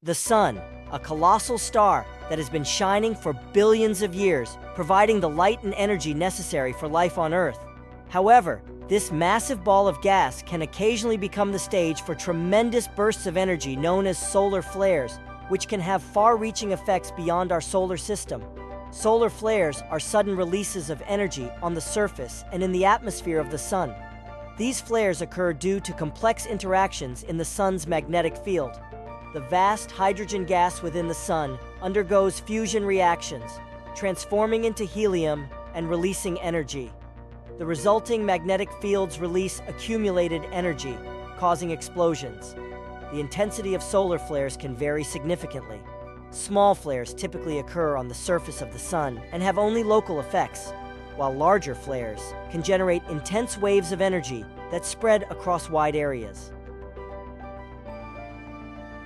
The Sun, a colossal star that has been shining for billions of years, providing the light and energy necessary for life on Earth. However, this massive ball of gas can occasionally become the stage for tremendous bursts of energy known as solar flares, which can have far-reaching effects beyond our solar system. Solar flares are sudden releases of energy on the surface and in the atmosphere of the Sun. These flares occur due to complex interactions in the Sun's magnetic field. The vast hydrogen gas within the Sun undergoes fusion reactions, transforming into helium and releasing energy. The resulting magnetic fields release accumulated energy, causing explosions. The intensity of solar flares can vary significantly. Small flares typically occur on the surface of the Sun and have only local effects, while larger flares can generate intense waves of energy that spread across wide areas.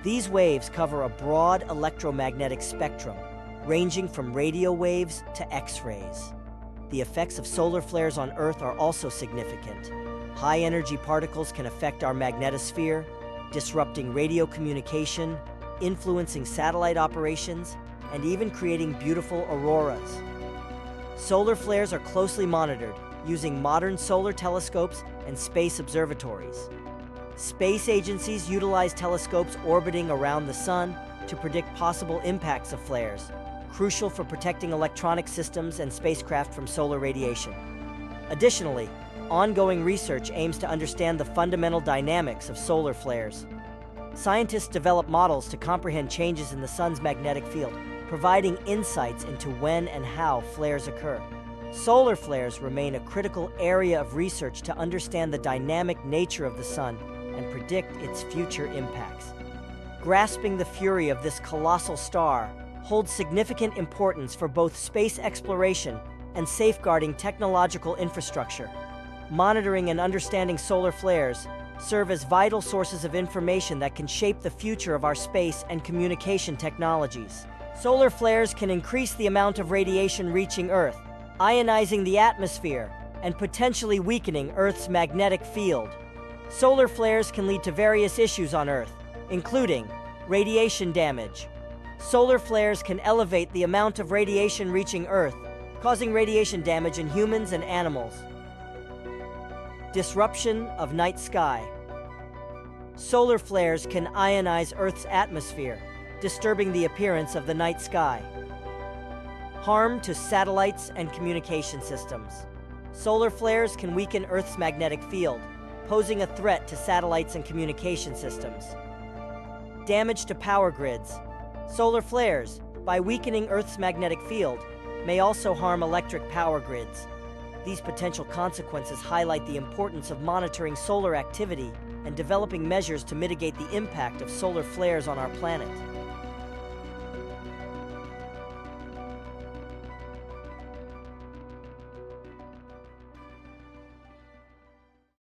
These waves cover a broad electromagnetic spectrum, ranging from radio waves to X-rays. The effects of solar flares on Earth are also significant. High-energy particles can affect our magnetosphere, disrupting radio communication, influencing satellite operations, and even creating beautiful auroras. Solar flares are closely monitored using modern solar telescopes and space observatories. Space agencies utilize telescopes orbiting around the Sun to predict possible impacts of flares, crucial for protecting electronic systems and spacecraft from solar radiation. Additionally, ongoing research aims to understand the fundamental dynamics of solar flares. Scientists develop models to comprehend changes in the Sun's magnetic field, providing insights into when and how flares occur. Solar flares remain a critical area of research to understand the dynamic nature of the Sun and predict its future impacts. Grasping the fury of this colossal star holds significant importance for both space exploration and safeguarding technological infrastructure. Monitoring and understanding solar flares serve as vital sources of information that can shape the future of our space and communication technologies. Solar flares can increase the amount of radiation reaching Earth, ionizing the atmosphere and potentially weakening Earth's magnetic field. Solar flares can lead to various issues on Earth, including radiation damage. Solar flares can elevate the amount of radiation reaching Earth, causing radiation damage in humans and animals. Disruption of night sky. Solar flares can ionize Earth's atmosphere, disturbing the appearance of the night sky. Harm to satellites and communication systems. Solar flares can weaken Earth's magnetic field, posing a threat to satellites and communication systems. Damage to power grids. Solar flares, by weakening Earth's magnetic field, may also harm electric power grids. These potential consequences highlight the importance of monitoring solar activity and developing measures to mitigate the impact of solar flares on our planet.